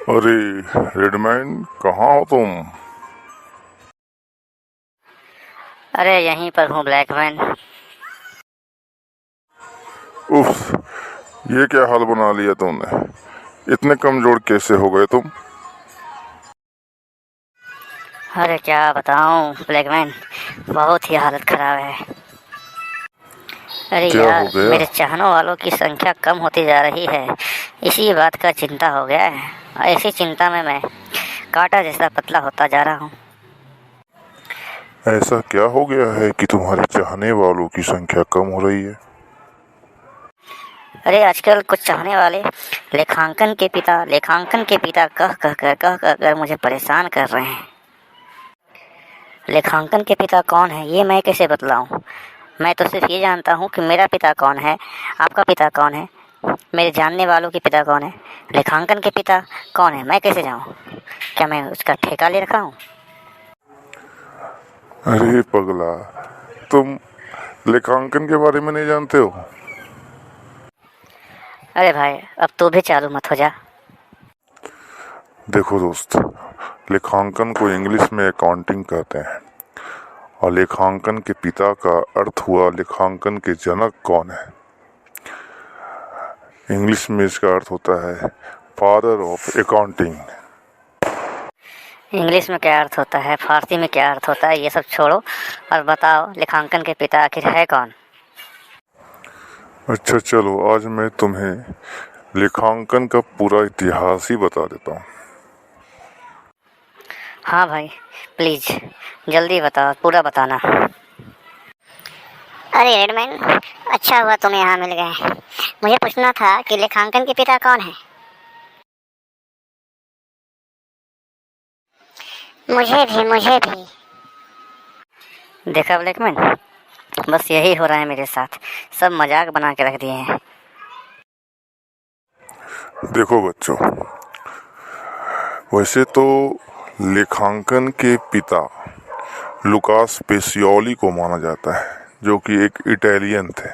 अरे रेडमैन, कहाँ हो तुम? अरे यहीं पर हूँ ब्लैकमैन। उफ, ये क्या हाल बना लिया तुमने? इतने कमजोर कैसे हो गए तुम? अरे क्या बताऊँ ब्लैकमैन, बहुत ही हालत ख़राब है। अरे क्या हो यार, गया? मेरे चाहने वालों की संख्या कम होती जा रही है, इसी बात का चिंता हो गया है। ऐसी चिंता में मैं कांटा जैसा पतला होता जा रहा हूँ। ऐसा क्या हो गया है कि तुम्हारे चाहने वालों की संख्या कम हो रही है? अरे आजकल कुछ चाहने वाले लेखांकन के पिता कह कर मुझे परेशान कर रहे हैं। लेखांकन के पिता कौन है ये मैं कैसे बतलाऊं? मैं तो सिर्फ ये जानता हूँ कि मेरा पिता कौन है, आपका पिता कौन है, मेरे जानने वालों के पिता कौन है। लेखांकन के पिता कौन है मैं कैसे जाऊँ? क्या मैं उसका ठेका ले रखा हूँ? अरे पगला, तुम लेखांकन के बारे में नहीं जानते हो? अरे भाई, अब तू भी चालू मत हो जा। देखो दोस्त, लेखांकन को इंग्लिश में अकाउंटिंग कहते हैं और लेखांकन के पिता का अर्थ हुआ लेखांकन के जनक कौन है। इंग्लिश में इसका अर्थ होता है फादर ऑफ अकाउंटिंग। इंग्लिश में क्या अर्थ होता है, फारसी में क्या अर्थ होता है, ये सब छोड़ो और बताओ लेखांकन के पिता आखिर है कौन? अच्छा चलो, आज मैं तुम्हें लेखांकन का पूरा इतिहास ही बता देता हूँ। हाँ भाई, प्लीज़ जल्दी बताओ, पूरा बताना। अरे रेडमैन, अच्छा हुआ तुम यहाँ मिल गए। मुझे पूछना था कि लेखांकन के पिता कौन है। मुझे भी। देखा ब्लैकमैन, बस यही हो रहा है मेरे साथ, सब मजाक बना के रख दिए हैं। देखो बच्चों, वैसे तो लेखांकन के पिता लुकास पेसियोली को माना जाता है, जो कि एक इटालियन थे।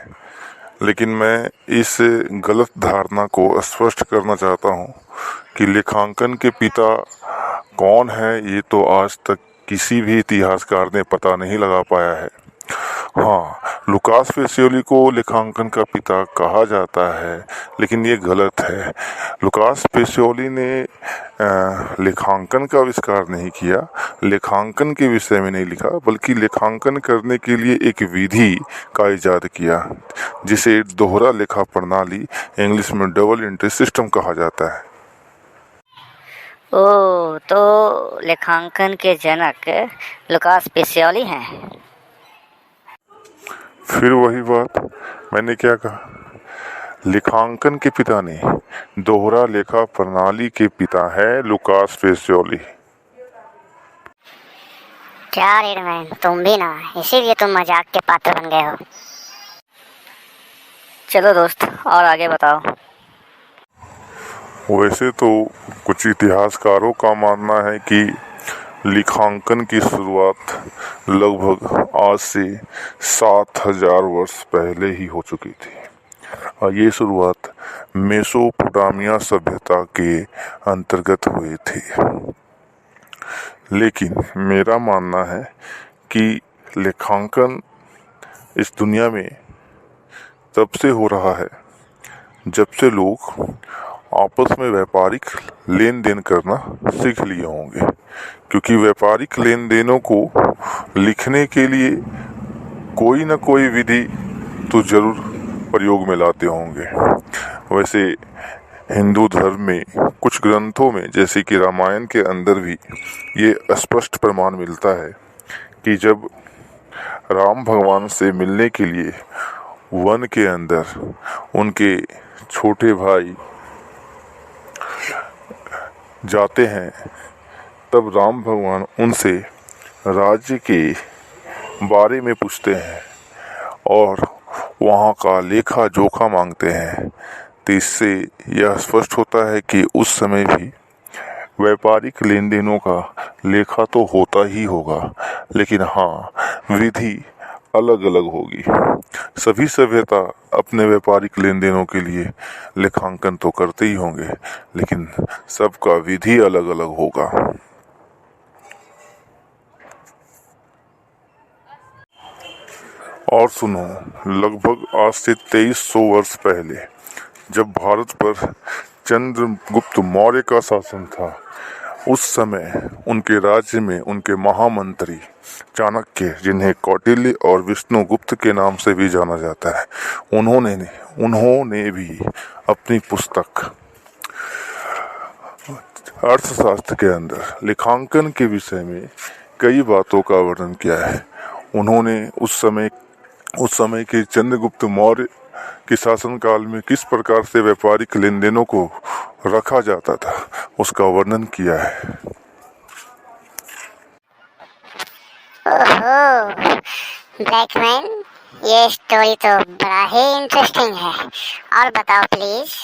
लेकिन मैं इस गलत धारणा को स्पष्ट करना चाहता हूँ कि लेखांकन के पिता कौन है ये तो आज तक किसी भी इतिहासकार ने पता नहीं लगा पाया है। हाँ, लुकास पेसियोली को लेखांकन का पिता कहा जाता है, लेकिन ये गलत है। लुकास पेसियोली ने लेखांकन का आविष्कार नहीं किया, लेखांकन के विषय में नहीं लिखा, बल्कि लेखांकन करने के लिए एक विधि का इजाद किया, जिसे दोहरा लेखा प्रणाली, इंग्लिश में डबल एंट्री सिस्टम कहा जाता है। ओ, तो लेखांकन के जनक लुकास पेसियोली हैं। फिर वही बात, मैंने क्या कहा? लेखांकन के पिता नहीं, दोहरा लेखा प्रणाली के पिता है लुकास पेसियोली। क्या रेडमैन, तुम भी ना, इसीलिए तुम मजाक के पात्र बन गए हो। चलो दोस्त, और आगे बताओ। वैसे तो कुछ इतिहासकारों का मानना है कि लेखांकन की शुरुआत लगभग आज से 7,000 वर्ष पहले ही हो चुकी थी और ये शुरुआत मेसोपोटामिया सभ्यता के अंतर्गत हुई थी। लेकिन मेरा मानना है कि लेखांकन इस दुनिया में तब से हो रहा है जब से लोग आपस में व्यापारिक लेन देन करना सीख लिए होंगे, क्योंकि व्यापारिक लेन देनों को लिखने के लिए कोई न कोई विधि तो जरूर प्रयोग में लाते होंगे। वैसे हिंदू धर्म में कुछ ग्रंथों में, जैसे कि रामायण के अंदर भी ये स्पष्ट प्रमाण मिलता है कि जब राम भगवान से मिलने के लिए वन के अंदर उनके छोटे भाई जाते हैं, तब राम भगवान उनसे राज्य के बारे में पूछते हैं और वहाँ का लेखा जोखा मांगते हैं। तो इससे यह स्पष्ट होता है कि उस समय भी व्यापारिक लेन देनों का लेखा तो होता ही होगा, लेकिन हाँ, विधि अलग अलग होगी। सभी सभ्यता अपने व्यापारिक लेन देनों के लिए लेखांकन तो करते ही होंगे, लेकिन सबका विधि अलग अलग होगा। और सुनो, लगभग आज से 2300 वर्ष पहले जब भारत पर चंद्रगुप्त मौर्य का शासन था, उस समय उनके राज्य में उनके महामंत्री चाणक्य, जिन्हें कौटिल्य और विष्णुगुप्त के नाम से भी जाना जाता है, उन्होंने भी अपनी पुस्तक अर्थशास्त्र के अंदर लेखांकन के विषय में कई बातों का वर्णन किया है। उन्होंने उस समय के चंद्रगुप्त मौर्य के शासनकाल में किस प्रकार से व्यापारिक लेन देनों को रखा जाता था, उसका वर्णन किया है। ओहो ब्लैकमैन, ये स्टोरी तो बड़ा ही इंटरेस्टिंग है, और बताओ प्लीज।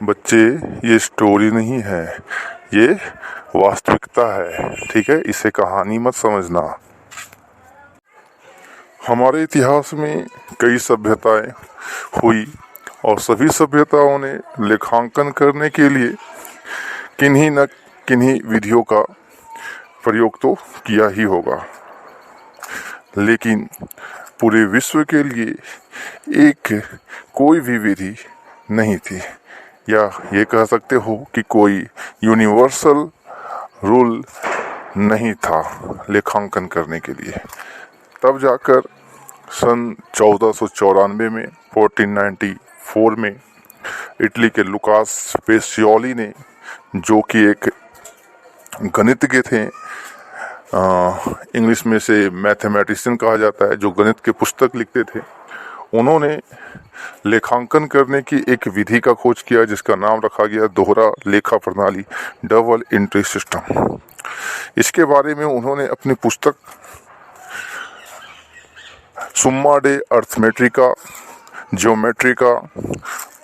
बच्चे, ये स्टोरी नहीं है, ये वास्तविकता है, ठीक है? इसे कहानी मत समझना। हमारे इतिहास में कई सभ्यताएं हुई और सभी सभ्यताओं ने लेखांकन करने के लिए किन्हीं न किन्हीं विधियों का प्रयोग तो किया ही होगा, लेकिन पूरे विश्व के लिए एक कोई भी विधि नहीं थी, या ये कह सकते हो कि कोई यूनिवर्सल रूल नहीं था लेखांकन करने के लिए। तब जाकर सन 1494 में 1494 में इटली के लुकास पेसियोली ने, जो कि एक गणितज्ञ थे, इंग्लिश में से मैथमेटिशियन कहा जाता है, जो गणित के पुस्तक लिखते थे, उन्होंने लेखांकन करने की एक विधि का खोज किया जिसका नाम रखा गया दोहरा लेखा प्रणाली, डबल एंट्री सिस्टम। इसके बारे में उन्होंने अपनी पुस्तक सुम्मा डे अर्थमेट्रिका जियोमेट्रिका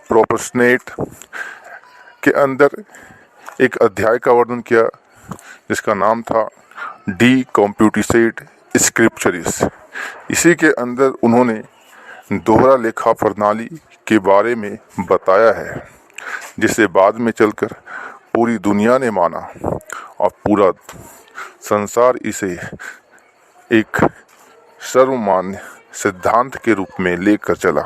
प्रोपोर्शनेट के अंदर एक अध्याय का वर्णन किया जिसका नाम था डी कॉम्प्यूटिसेट स्क्रिप्चरिस। इसी के अंदर उन्होंने दोहरा लेखा प्रणाली के बारे में बताया है, जिसे बाद में चलकर पूरी दुनिया ने माना और पूरा संसार इसे एक सर्वमान्य सिद्धांत के रूप में लेकर चला।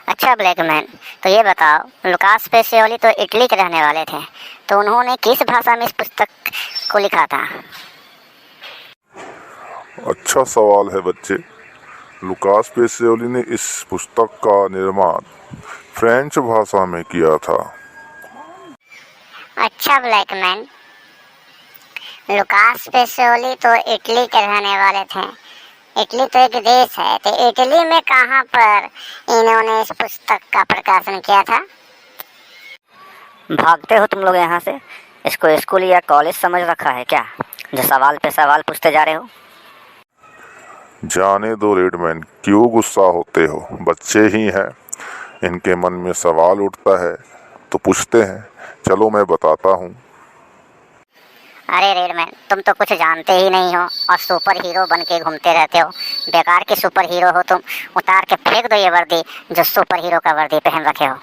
अच्छा ब्लैकमैन, तो ये बताओ, लुकास पेसियोली तो इटली के रहने वाले थे, तो उन्होंने किस भाषा में इस पुस्तक को लिखा था? अच्छा सवाल है बच्चे। लुकास पेसियोली ने इस पुस्तक का निर्माण फ्रेंच भाषा में किया था। अच्छा ब्लैकमैन, लुकास पेसियोली तो इटली के रहने वाले थे। इटली तो एक देश है, तो इटली में कहाँ पर इन्होंने इस पुस्तक का प्रकाशन किया था? भागते हो तुम लोग यहाँ से? इसको स्कूल या कॉलेज समझ रखा है क्या, जो सवाल पे सवाल पूछते जा रहे हो? जाने दो रेडमैन, क्यों गुस्सा होते हो? बच्चे ही हैं, इनके मन में सवाल उठता है तो पूछते हैं। चलो मैं बताता हूँ। अरे रेडमैन, तुम तो कुछ जानते ही नहीं हो और सुपर हीरो बन के घूमते रहते हो। बेकार के सुपर हीरो हो तुम। उतार के फेंक दो ये वर्दी जो सुपर हीरो का वर्दी पहन रखे हो।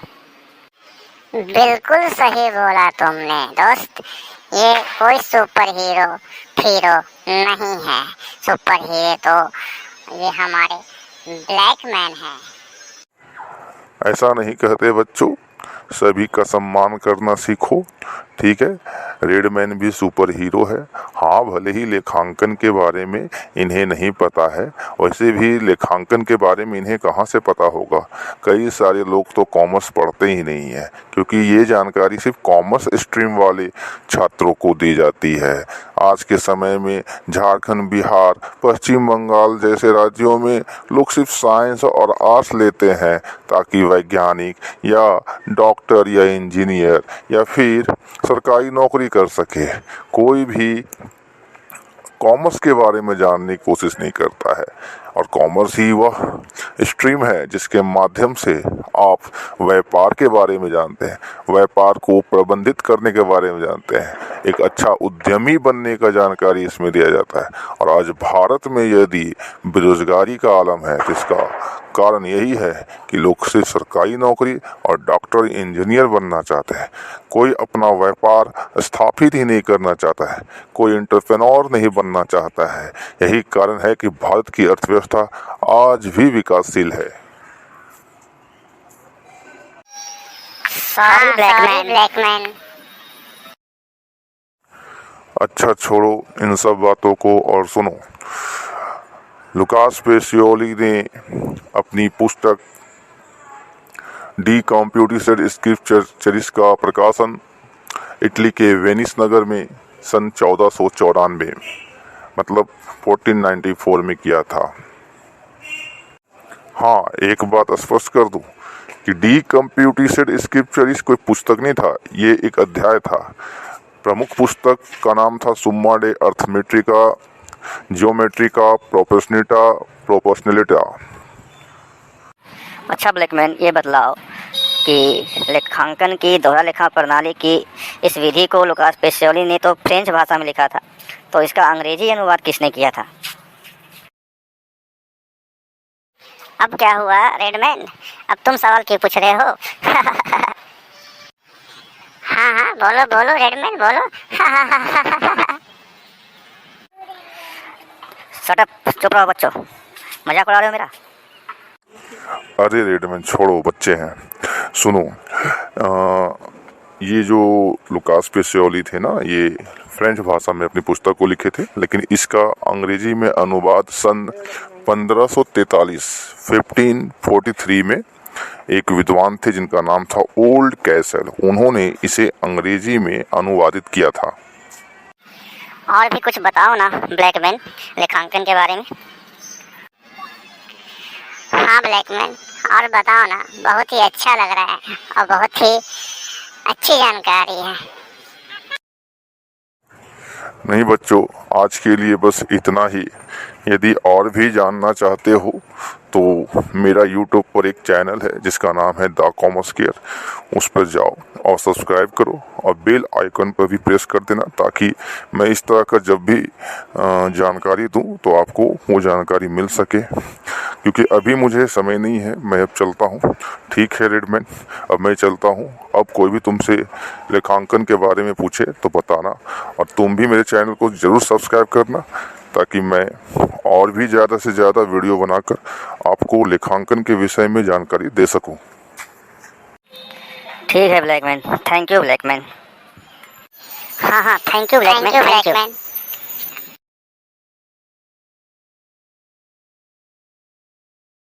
बिल्कुल सही बोला तुमने दोस्त, ये कोई सुपर हीरो नहीं है। सुपर हीरो तो ये हमारे ब्लैकमैन हैं। ऐसा नहीं कहते बच्चों, सभी का सम्मान करना सीखो, ठीक है? रेडमैन भी सुपर हीरो है। हाँ, भले ही लेखांकन के बारे में इन्हें नहीं पता है, वैसे भी लेखांकन के बारे में इन्हें कहाँ से पता होगा? कई सारे लोग तो कॉमर्स पढ़ते ही नहीं है, क्योंकि ये जानकारी सिर्फ कॉमर्स स्ट्रीम वाले छात्रों को दी जाती है। आज के समय में झारखंड, बिहार, पश्चिम बंगाल जैसे राज्यों में लोग सिर्फ साइंस और आर्ट्स लेते हैं ताकि वैज्ञानिक या डॉक्टर या इंजीनियर या फिर सरकारी नौकरी कर सके। कोई भी कॉमर्स के बारे में जानने की कोशिश नहीं करता है, और कॉमर्स ही वह स्ट्रीम है जिसके माध्यम से आप व्यापार के बारे में जानते हैं, व्यापार को प्रबंधित करने के बारे में जानते हैं। एक अच्छा उद्यमी बनने का जानकारी इसमें दिया जाता है। और आज भारत में यदि बेरोजगारी का आलम है तो इसका कारण यही है कि लोग सिर्फ सरकारी नौकरी और डॉक्टर इंजीनियर बनना चाहते हैं। कोई अपना व्यापार स्थापित ही नहीं करना चाहता है, कोई एंटरप्रेन्योर नहीं बनना चाहता है। यही कारण है कि भारत की अर्थव्यवस्था आज भी विकासशील है। Sorry Blackman. अच्छा छोड़ो इन सब बातों को और सुनो। लुकास पेसियोली ने अपनी पुस्तक डीकम्प्यूटेड स्क्रिप्चर्स का प्रकाशन इटली के वेनिस नगर में सन 1494 मतलब 1494 में किया था। हाँ, एक बात स्पष्ट कर दूं कि डीकम्प्यूटेड स्क्रिप्चर्स कोई पुस्तक नहीं था, ये एक अध्याय था। प्रमुख पुस्तक का नाम था सुम्मा डे अर्थमेट्रिका जियोमेट्रिका प्रोपोर्शनलिटा। अच्छा ब्लैकमैन, ये बतलाओ कि लेखांकन की दोहरा लेखा प्रणाली की इस विधि को लुकास पेसियोली ने तो फ्रेंच भाषा में लिखा था, तो इसका अंग्रेजी अनुवाद किसने किया था? अब क्या हुआ रेडमैन, अब तुम सवाल क्यों पूछ रहे हो? हाँ बोलो रेडमैन बोलो। शट अप, चुप रहो बच्चों, मजाक उड़ा रहे हो मेरा? अरे रेडमैन छोड़ो, बच्चे हैं। सुनो, ये जो लुकास पेसियोली थे ना, ये फ्रेंच भाषा में अपनी पुस्तक को लिखे थे, लेकिन इसका अंग्रेजी में अनुवाद सन 1543 में एक विद्वान थे जिनका नाम था ओल्ड कैसल, उन्होंने इसे अंग्रेजी में अनुवादित किया था। और भी कुछ बताओ ना ब्लैकमैन लेखांकन के बारे में। हाँ ब्लैकमैन, और बताओ ना, बहुत ही अच्छा लग रहा है और बहुत ही अच्छी जानकारी है। नहीं बच्चों, आज के लिए बस इतना ही। यदि और भी जानना चाहते हो तो मेरा YouTube पर एक चैनल है जिसका नाम है द कॉमर्स केयर, उस पर जाओ और सब्सक्राइब करो और बेल आइकन पर भी प्रेस कर देना, ताकि मैं इस तरह का जब भी जानकारी दूं तो आपको वो जानकारी मिल सके। क्योंकि अभी मुझे समय नहीं है, मैं अब चलता हूँ। ठीक है रेडमैन, अब मैं चलता हूँ। अब कोई भी तुमसे लेखांकन के बारे में पूछे तो बताना, और तुम भी मेरे चैनल को ज़रूर सब्सक्राइब करना, ताकि मैं और भी ज़्यादा से ज़्यादा वीडियो बनाकर आपको लेखांकन के विषय में जानकारी दे सकूं। ठीक है ब्लैकमैन, थैंक यू ब्लैकमैन। हाँ थैंक यू ब्लैकमैन।